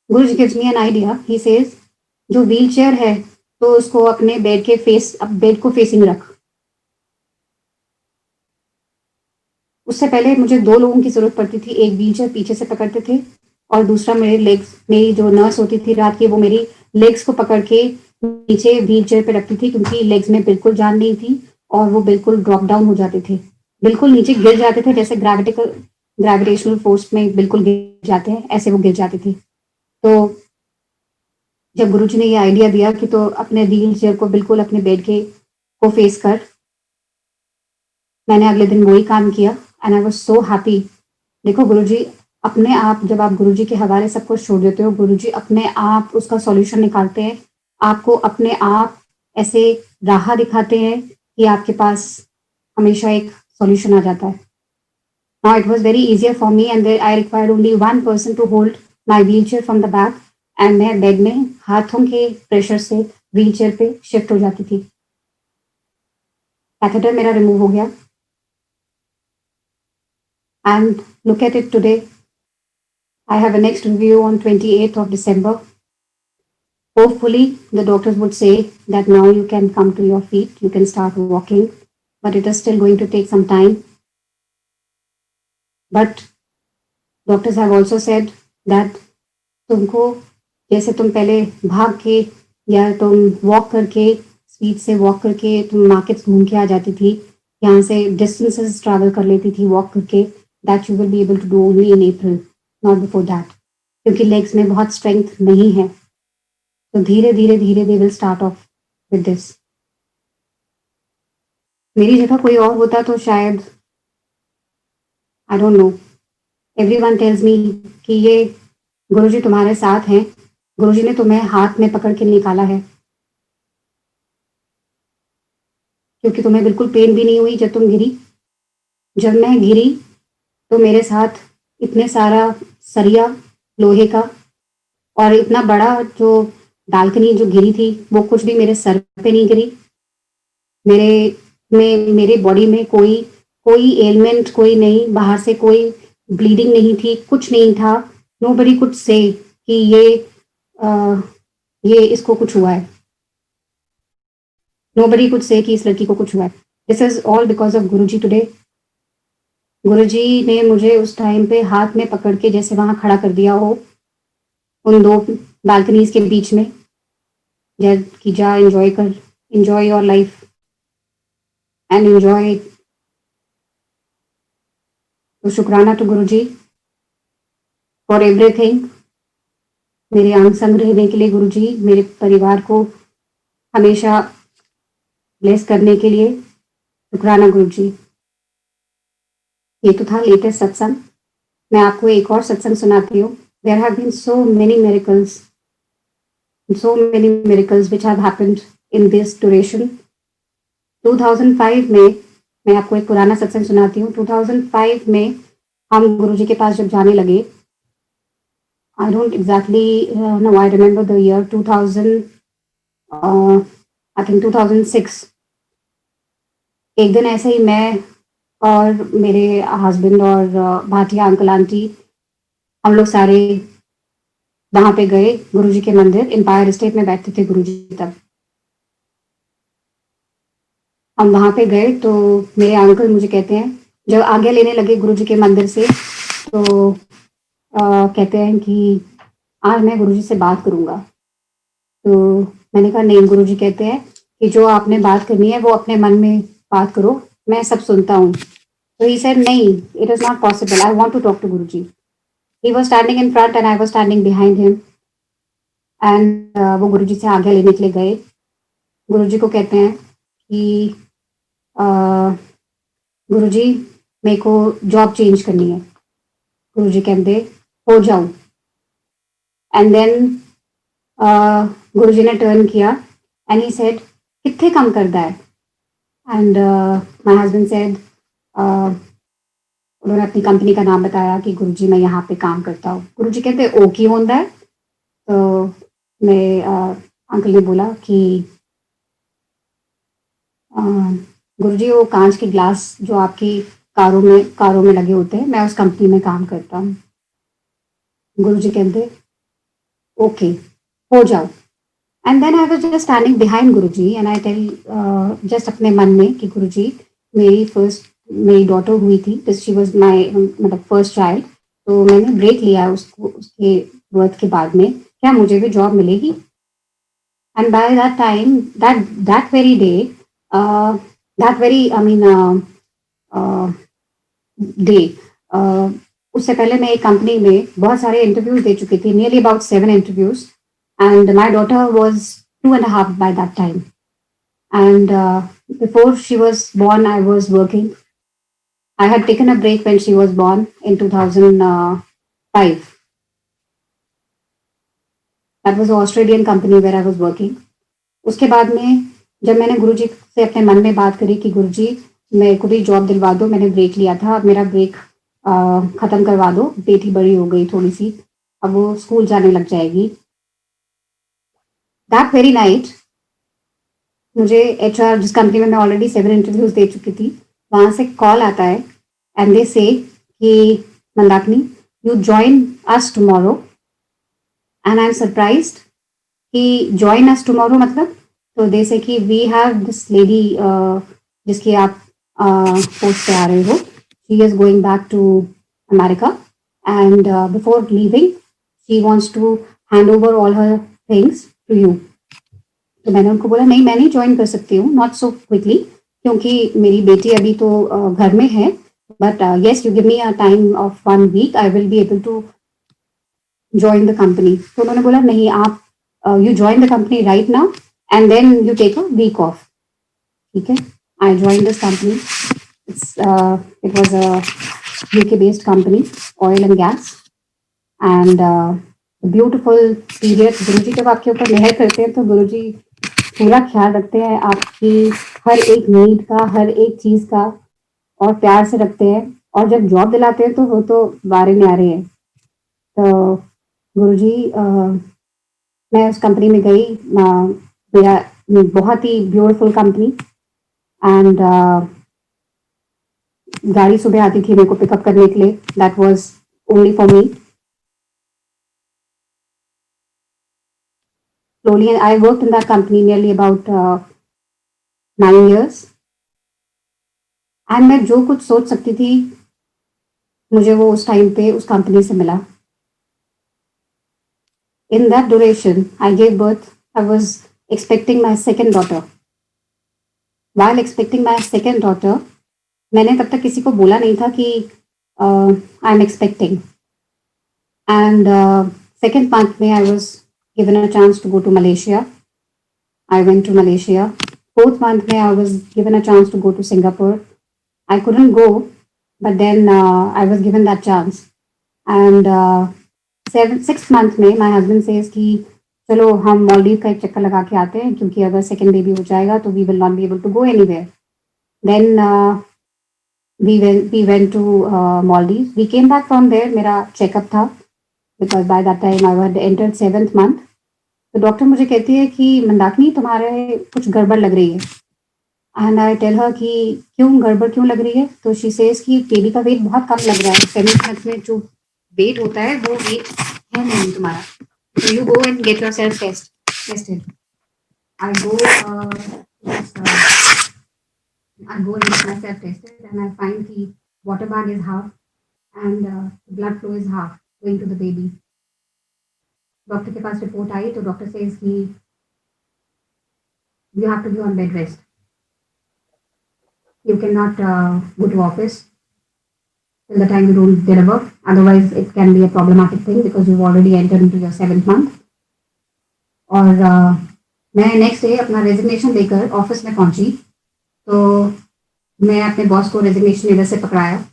Guruji gives me an idea, he says जो व्हील चेयर है तो उसको अपने बेड को फेसिंग रख। उससे पहले मुझे 2 लोगों की ज़रूरत पड़ती थी, एक व्हीलचेयर पीछे से पकड़ते थे और दूसरा मेरी जो नर्स होती थी रात की, वो मेरी लेग्स को पकड़ के नीचे व्हीलचेयर पे रखती थी, क्योंकि लेग्स में बिल्कुल जान नहीं थी और वो बिल्कुल ड्रॉप डाउन हो जाते थे। बिल्कुल नीचे गिर जाते थे, जैसे ग्रेविटेशनल फ़ोर्स में बिल्कुल गिर जाते हैं, ऐसे वो गिर जाते थे। तो जब गुरुजी ने ये आइडिया दिया कि तो अपने व्हीलचेयर को बिल्कुल अपने बेड को फेस कर, मैंने अगले दिन वही काम किया and I was so happy. देखो गुरुजी, अपने आप जब आप गुरुजी के हवाले सब कुछ छोड़ देते हो, गुरुजी अपने आप उसका सॉल्यूशन निकालते हैं। आपको अपने आप ऐसे राह दिखाते हैं कि आपके पास हमेशा एक सॉल्यूशन आ जाता है। Now it was very easier for me and I required only one person to hold my wheelchair from the back and मैं बेड में हाथों के प्रेशर से व्हीलचेयर पे शिफ्ट हो जाती थी। कैथेटर मेरा रिमूव हो गया and look at it today. I have a next review on 28th of December. Hopefully, the doctors would say that now you can come to your feet, you can start walking, but it is still going to take some time. But doctors have also said that तुमको जैसे तुम पहले भाग के या तुम walk करके speed से वॉक करके तुम मार्केट्स घूम के आ जाती थी, यहाँ से डिस्टेंसेस ट्रैवल कर लेती थी वॉक करके, that you will be able to do only in April, not before that, क्योंकि लेग्स में बहुत स्ट्रेंथ नहीं है। तो धीरे धीरे धीरे they will start off with this. मेरी जगह कोई और होता तो शायद, I don't know, everyone tells me कि ये गुरुजी तुम्हारे साथ हैं, गुरुजी ने तुम्हें हाथ में पकड़ के निकाला है, क्योंकि तुम्हें बिल्कुल पेन भी नहीं हुई जब तुम गिरी। जब मैं गिरी तो मेरे साथ इतने सारा सरिया लोहे का और इतना बड़ा जो बालकनी जो गिरी थी, वो कुछ भी मेरे सर पे नहीं गिरी। मेरे बॉडी में कोई कोई एलिमेंट कोई नहीं, बाहर से कोई ब्लीडिंग नहीं थी, कुछ नहीं था। नोबडी कुड से कि ये इसको कुछ हुआ है। नोबडी कुड से कि इस लड़की को कुछ हुआ है। This is all because of Guruji today. Guruji ने मुझे उस टाइम पे हाथ में पकड़ के जैसे वहां खड़ा कर दिया हो उन 2 बालकनीज के बीच में, कि जा enjoy your life and enjoy. तो शुक्राना टू गुरुजी फॉर एवरीथिंग। मेरे अंग संग रहने के लिए गुरुजी, मेरे परिवार को हमेशा ब्लेस करने के लिए शुक्राना गुरुजी। ये तो था लेटेस्ट सत्संग। मैं आपको एक और सत्संग सुनाती हूँ। There have been so many miracles which have happened in this duration. 2005 में, मैं आपको एक पुराना सत्संग सुनाती हूँ। 2005 में हम गुरुजी के पास जब जाने लगे, I don't exactly know, I remember the year 2000, I think 2006. एक दिन ऐसे ही मैं और मेरे हस्बैंड और भाटिया अंकल आंटी, हम लोग सारे वहां पे गए गुरुजी के मंदिर। एम्पायर स्टेट में बैठते थे गुरुजी तब। हम वहां पे गए तो मेरे अंकल मुझे कहते हैं, जब आज्ञा लेने लगे गुरुजी के मंदिर से, तो कहते हैं कि आज मैं गुरुजी से बात करूंगा। तो मैंने कहा नहीं, गुरुजी कहते हैं कि जो आपने बात करनी है वो अपने मन में बात करो, मैं सब सुनता हूँ। तो ही सेड नहीं, it is not possible, I want to talk to Guruji. He was standing in front and I was standing behind him and वो गुरुजी से आज्ञा लेने के लिए गए। गुरुजी को कहते हैं कि गुरुजी मेरे को जॉब चेंज करनी है। गुरुजी कहते हो जाओ। एंड देन गुरुजी ने टर्न किया एंड ही सेड कितने काम करता है। एंड माय हस्बैंड सेड, उन्होंने अपनी कंपनी का नाम बताया कि गुरुजी मैं यहाँ पे काम करता हूँ। गुरुजी कहते ओ की होता है। तो मेरे अंकल ने बोला कि गुरुजी वो कांच के ग्लास जो आपकी कारों में लगे होते हैं, मैं उस कंपनी में काम करता हूँ। गुरुजी कहते ओके हो जाओ। And then I was just standing behind Guruji and I tell just अपने मन में कि गुरुजी मेरी डॉटर हुई थी, दिस शी वाज माय मतलब फर्स्ट चाइल्ड, तो मैंने ब्रेक लिया उसको उसके बर्थ के बाद में, क्या मुझे भी जॉब मिलेगी? And by that time that very day that very I mean day उससे पहले मैं एक कंपनी में बहुत सारे इंटरव्यूज दे चुकी थी, nearly about 7 interviews, and my daughter was 2.5 by that time. And before she was born, I was working. I had taken a break when she was born in 2005. That was an Australian company where I was working. उसके बाद में जब मैंने गुरुजी से अपने मन में बात करी कि गुरुजी मेरे को भी जॉब दिलवा दो, मैंने ब्रेक लिया था, अब मेरा ब्रेक खत्म करवा दो, बेटी बड़ी हो गई थोड़ी सी, अब वो स्कूल जाने लग जाएगी। दैट वेरी नाइट मुझे एचआर, जिस कंपनी में मैं ऑलरेडी 7 इंटरव्यूज दे चुकी थी, वहां से कॉल आता है एंड दे से कि Mandakini you join us tomorrow, and I am surprised कि ज्वाइन अस टुमारो मतलब, तो दे से कि वी हैव दिस लेडी जिसकी आप पोस्ट पे आ रहे हो, she is going back to America and before leaving she wants to hand over all her things to you. तो मैंने उनको बोला नहीं, मैं नहीं ज्वाइन कर सकती हूँ, नॉट सो क्विकली, क्योंकि मेरी बेटी अभी तो घर में है, but yes you give me a time of 1 week, I will be able to join the company. तो उन्होंने बोला नहीं, आप you join the company right now and then you take a week off. ठीक है, I join this company, it was a UK based company, oil and gas, and beautiful period. Guruji जब आपके ऊपर मेहर करते हैं तो गुरुजी पूरा ख्याल रखते हैं आपकी हर एक नीड का, हर एक चीज का, और प्यार से रखते हैं, और जब जॉब दिलाते हैं तो वो तो बारे में आ रहे हैं। तो गुरुजी मैं उस कंपनी में गई, मेरा बहुत ही ब्यूटीफुल कंपनी, एंड गाड़ी सुबह आती थी मेरे को पिकअप करने के लिए, that was only for me. Slowly, I worked in that company nearly about 9 years. And मैं जो कुछ सोच सकती थी मुझे वो उस टाइम पे उस कंपनी से मिला। In that duration I gave birth, I was expecting my second daughter. While expecting my second daughter, मैंने तब तक किसी को बोला नहीं था कि I am expecting, and second month में I was given a chance to go to Malaysia. I went to Malaysia. Fourth month I was given a chance to go to Singapore. I couldn't go, but then I was given that chance. And sixth month में my husband says कि चलो हम मालदीव का एक चक्कर लगा के आते हैं, क्योंकि अगर सेकेंड बेबी हो जाएगा तो we will not be able to go anywhere. Then we went to Maldives. We came back from there. मेरा चेकअप था, because by that time I had entered 7th month. तो डॉक्टर मुझे कहती है कि मंदाकिनी तुम्हारे कुछ गड़बड़ लग रही है, एंड आई टेल हर कि क्यों गड़बड़ क्यों लग रही है? तो शी सेज कि बेबी का वेट बहुत कम लग रहा है, 7 मंथ में जो वेट होता है वो वेट है नहीं तुम्हारा, so you go and get yourself tested. I go and get myself tested, and I find the water bag is half and blood flow is half going to the baby. Doctor के पास report आई तो doctor says कि you have to be on bed rest. You cannot go to office till the time you don't deliver. Otherwise, it can be a problematic thing because you've already entered into your 7th month. और मैं next day अपना resignation लेकर office में पहुंची, तो मैं अपने boss को रेजिग्नेशन इधर से पकड़ाया,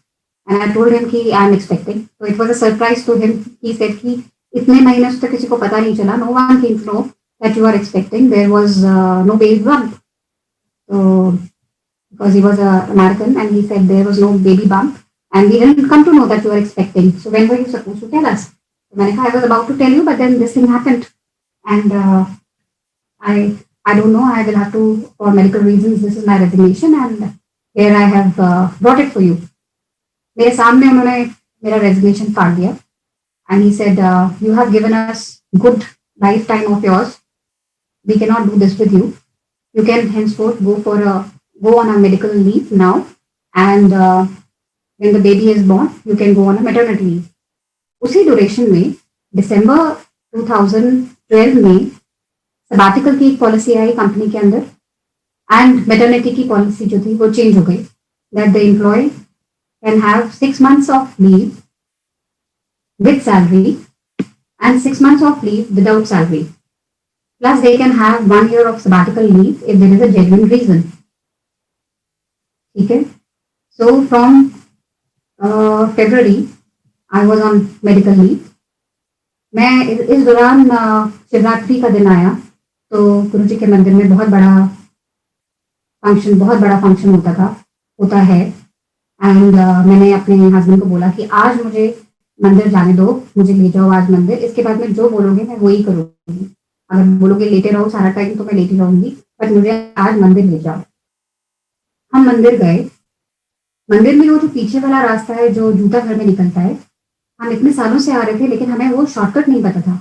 एंड आई टोल्ड हिम कि आई एम एक्सपेक्टिंग। तो it was a surprise to him. He said कि इतने महीने से तो किसी को पता नहीं चला, no one came to know that you are expecting, there was no baby bump. So because he was an American and he said there was no baby bump and we didn't come to know that you were expecting. So when were you supposed to tell us? So I was about to tell you, but then this thing happened, and I don't know. I will have to, for medical reasons, this is my resignation, and here I have brought it for you. मेरे सामने उन्होंने मेरा resignation फाड़ दिया, and he said, you have given us good lifetime of yours, we cannot do this with you. You can henceforth go on a medical leave now, and when the baby is born, you can go on a maternity leave. उसी duration में दिसंबर 2012 में sabbatical की एक policy आई company के अंदर, and maternity की policy जो थी वो चेंज हो गई, that the employ can have 6 months of leave with salary and 6 months of leave without salary. Plus, they can have 1 year of sabbatical leave if there is a genuine reason. Okay. So from February, I was on medical leave. मैं इस दौरान शिवरात्रि का दिन आया तो गुरुजी के मंदिर में बहुत बड़ा फंक्शन होता है, एंड मैंने अपने हस्बैंड को बोला कि आज मुझे मंदिर जाने दो, मुझे ले जाओ आज मंदिर, इसके बाद में जो बोलोगे मैं वही करूंगी, अगर बोलोगे लेटे रहो सारा टाइम तो मैं लेटी रहूंगी, बट मुझे आज मंदिर ले जाओ। हम मंदिर गए। मंदिर में वो जो पीछे वाला रास्ता है जो जूता घर में निकलता है, हम इतने सालों से आ रहे थे लेकिन हमें वो शॉर्टकट नहीं पता था।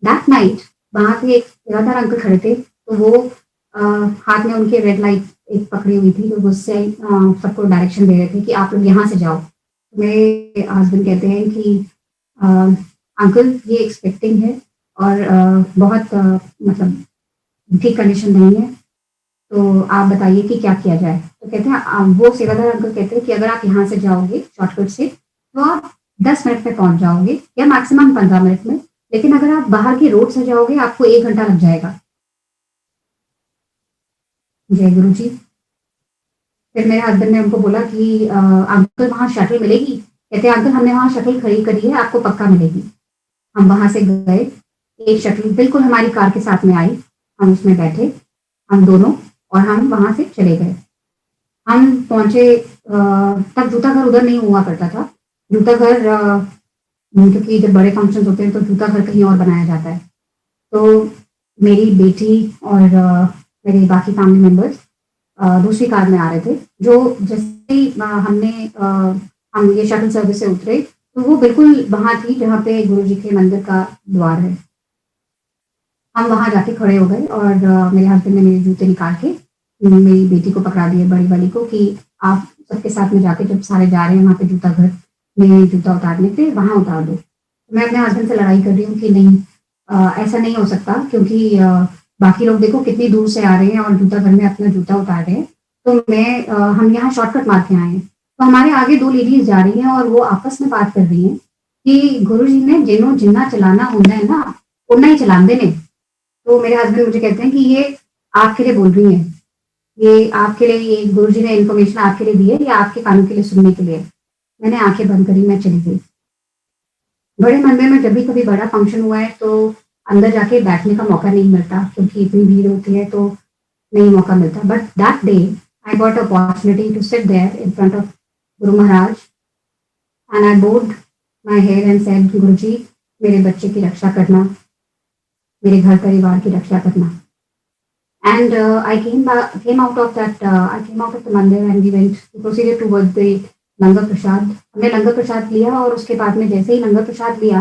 दैट नाइट वहां पे एक सेवादार अंकल खड़े थे, तो वो हाथ में उनके रेड लाइट एक पकड़ी हुई थी, तो उससे सबको डायरेक्शन दे रहे थे कि आप लोग यहाँ से जाओ। मेरे हस्बैंड कहते हैं कि अंकल ये एक्सपेक्टिंग है और बहुत मतलब ठीक कंडीशन नहीं है, तो आप बताइए कि क्या किया जाए। तो कहते हैं वो सेवादार अंकल कहते हैं कि अगर आप यहाँ से जाओगे शॉर्टकट से तो आप 10 मिनट में पहुंच जाओगे या मैक्सिमम 15 मिनट में, लेकिन अगर आप बाहर के रोड से जाओगे आपको 1 घंटा लग जाएगा। जय गुरु जी। फिर मेरे हस्बैंड ने उनको बोला कि अंकल वहाँ शटल मिलेगी? कहते हैं अंकल हमने वहाँ शटल खड़ी करी है, आपको पक्का मिलेगी। हम वहां से गए, एक शटल बिल्कुल हमारी कार के साथ में आई, हम उसमें बैठे हम दोनों, और हम वहां से चले गए। हम पहुंचे, तब जूता घर उधर नहीं हुआ करता था। जूता घर क्योंकि जब बड़े फंक्शन होते हैं तो जूता घर कहीं और बनाया जाता है। तो मेरी बेटी और मेरे बाकी फैमिली मेंबर्स दूसरी कार में आ रहे थे, जो जैसे ही हम ये शटल सर्विस से उतरे तो वो बिल्कुल वहां थी जहाँ पे गुरु जी के मंदिर का द्वार है। हम वहां जाके खड़े हो गए और मेरे हस्बैंड ने मेरे जूते निकाल के मेरी बेटी को पकड़ा दिए, बड़ी वाली को, कि आप सबके साथ में जाके जब सारे जा रहे हैं वहां पे जूता घर में जूता उतारने पे वहां उतार दो। मैं अपने हस्बैंड से लड़ाई कर रही हूँ कि नहीं, ऐसा नहीं हो सकता, क्योंकि बाकी लोग देखो कितनी दूर से आ रहे हैं और जूता घर में अपना जूता उतार रहे हैं, तो हम यहाँ शॉर्टकट मार के आए हैं। तो हमारे आगे 2 लेडीज जा रही हैं और वो आपस में बात कर रही हैं कि गुरु जी ने जिन्हों जिन्ना चलाना होता है ना उन्ना ही चलाते ने। तो मेरे हस्बैंड मुझे कहते हैं कि ये आपके लिए बोल रही है, ये आपके लिए, ये गुरु जी ने इन्फॉर्मेशन आपके लिए दी है, ये आपके कानों के लिए सुनने के लिए। मैंने आंखें बंद करी, मैं चली गई। बड़े मंदिर में जब भी कभी बड़ा फंक्शन हुआ है तो अंदर जाके बैठने का मौका नहीं मिलता, क्योंकि इतनी भीड़ होती है तो नहीं मौका मिलता। But that day I got opportunity to sit there in front of Guru Maharaj and I bowed my hair and said, Guru ji मेरे बच्चे की रक्षा करना, मेरे घर परिवार की रक्षा करना। And I came out of the मंदिर and we proceeded towards the लंगर प्रसाद। हमने लंगर प्रसाद लिया और उसके बाद में जैसे ही लंगर प्रसाद लिया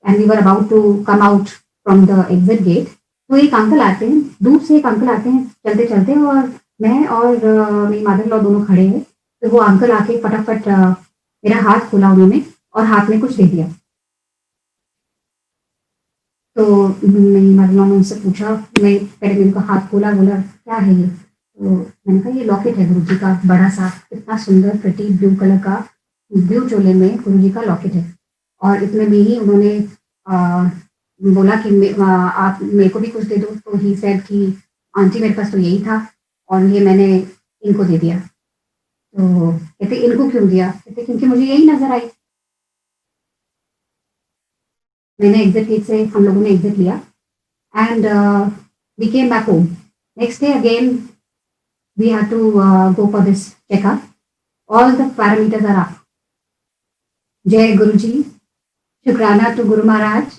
and we were about to come out from the exit gate, तो एक अंकल आते हैं, दूर से एक अंकल आते हैं चलते चलते, और मैं और मेरी मदर इन लॉ दोनों खड़े हैं। तो वो अंकल आके फटाफट मेरा हाथ खोला उन्होंने और हाथ में कुछ दे दिया। तो मेरी मदर इन लॉ ने उनसे पूछा, मैं पहले मेरे को हाथ खोला, बोला क्या है ये? तो मैंने कहा ये लॉकेट है गुरु जी का, बड़ा सा इतना सुंदर प्रिटी ब्लू कलर का, ब्लू चोले में गुरु जी का लॉकेट है। और इतने में ही उन्होंने बोला कि आप मेरे को भी कुछ दे दो। तो ही सेड कि आंटी मेरे पास तो यही था और ये मैंने इनको दे दिया। तो कहते इनको क्यों दिया? कहते क्योंकि मुझे यही नजर आई। मैंने एग्जिट गेट से, हम लोगों ने एग्जिट लिया and we came back home. Next day again we had to go for this checkup. All the parameters are up. Jai Guruji, Shukrana to Guru Maharaj.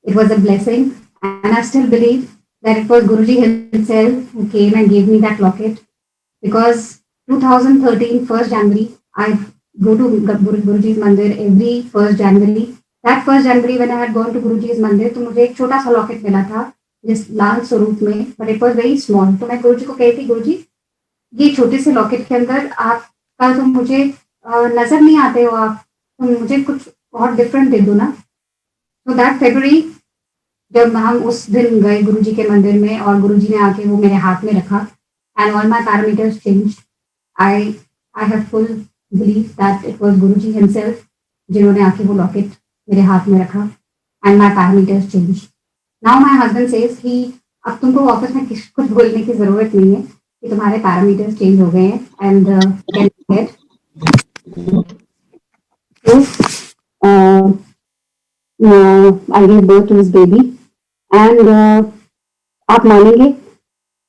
It was a blessing, and I still believe that it was Guruji himself who came and gave me that locket, because 2013 1st January I go to Guruji's Mandir every 1st January. That 1st January when I had gone to Guruji's Mandir, तो मुझे एक छोटा सा locket मिला था जिस लाल स्वरूप में, but it was very small. तो मैं गुरु जी को कहती, गुरु जी ये छोटे से लॉकेट के अंदर आपका तो मुझे नजर नहीं आते हो आप, तो मुझे कुछ और डिफरेंट दे दो ना। तो दैट फेब्रुअरी जब हम उस दिन गए गुरुजी के मंदिर में और गुरुजी ने आके वो मेरे हाथ में रखा, and all my parameters changed. I I have full believe that it was Guruji himself जिन्होंने आके वो लॉकेट मेरे हाथ में रखा, and my parameters changed. Now my husband says कि अब तुमको ऑफिस में किसी कुछ बोलने की जरूरत नहीं है कि तुम्हारे पैरामीटर्स चेंज हो गए हैं, and can get I give birth to this baby. And आप मानेंगे,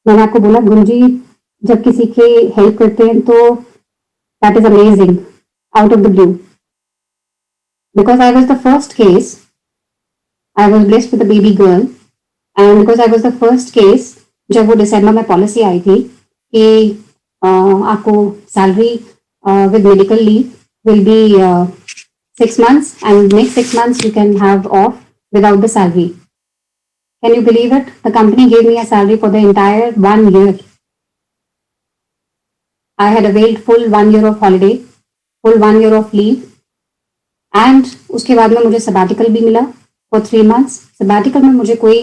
मैंने आपको बोला गुरुजी जब किसी की हेल्प करते हैं तो that is amazing, out of the blue. Because I was the first case, I was blessed with the baby girl, and because I was the first case जब वो दिसंबर में पॉलिसी आई थी कि आपको salary with medical leave will be 6 months, and next 6 months you can have off without the salary. Can you believe it? The company gave me a salary for the entire 1 year. I had availed full 1 year of holiday, full 1 year of leave, and उसके बाद में मुझे sabbatical भी मिला for 3 months. Sabbatical में मुझे कोई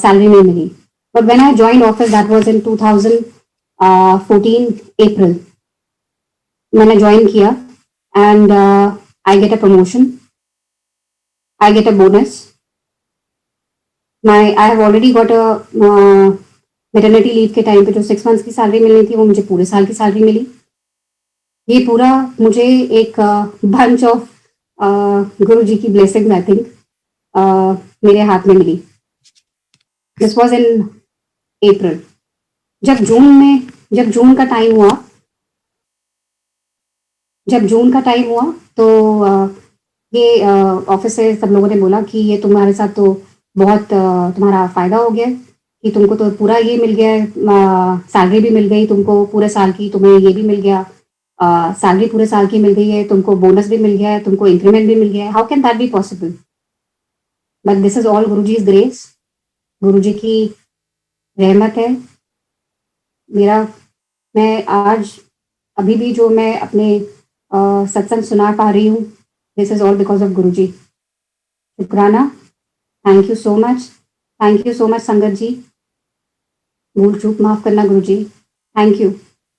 salary नहीं मिली. But when I joined office, that was in 2014 April. मैंने join किया, and I get a promotion. I get a bonus. I have already got a maternity leave के time पे जो 6 months की सैलरी मिलनी थी वो मुझे पूरे साल की सैलरी मिली। ये पूरा मुझे एक बंच ऑफ गुरु जी की ब्लेसिंग आई थिंक मेरे हाथ में मिली। दिस वॉज इन अप्रैल। जब जून का टाइम हुआ, तो ये ऑफिस से सब लोगों ने बोला कि ये तुम्हारे साथ तो बहुत तुम्हारा फायदा हो गया कि तुमको तो पूरा ये मिल गया है, सैलरी भी मिल गई तुमको पूरे साल की, तुम्हें ये भी मिल गया, सैलरी पूरे साल की मिल गई है, तुमको बोनस भी मिल गया है, तुमको इंक्रीमेंट भी मिल गया है। How can that be possible? But this is all Guru ji is grace, गुरु जी की रहमत है। मैं आज अभी भी जो मैं अपने सत्संग सुना पा रही हूँ, this is all because of गुरु जी। शुक्राना, थैंक यू सो मच संगत जी। भूल चूक माफ करना गुरु जी, थैंक यू।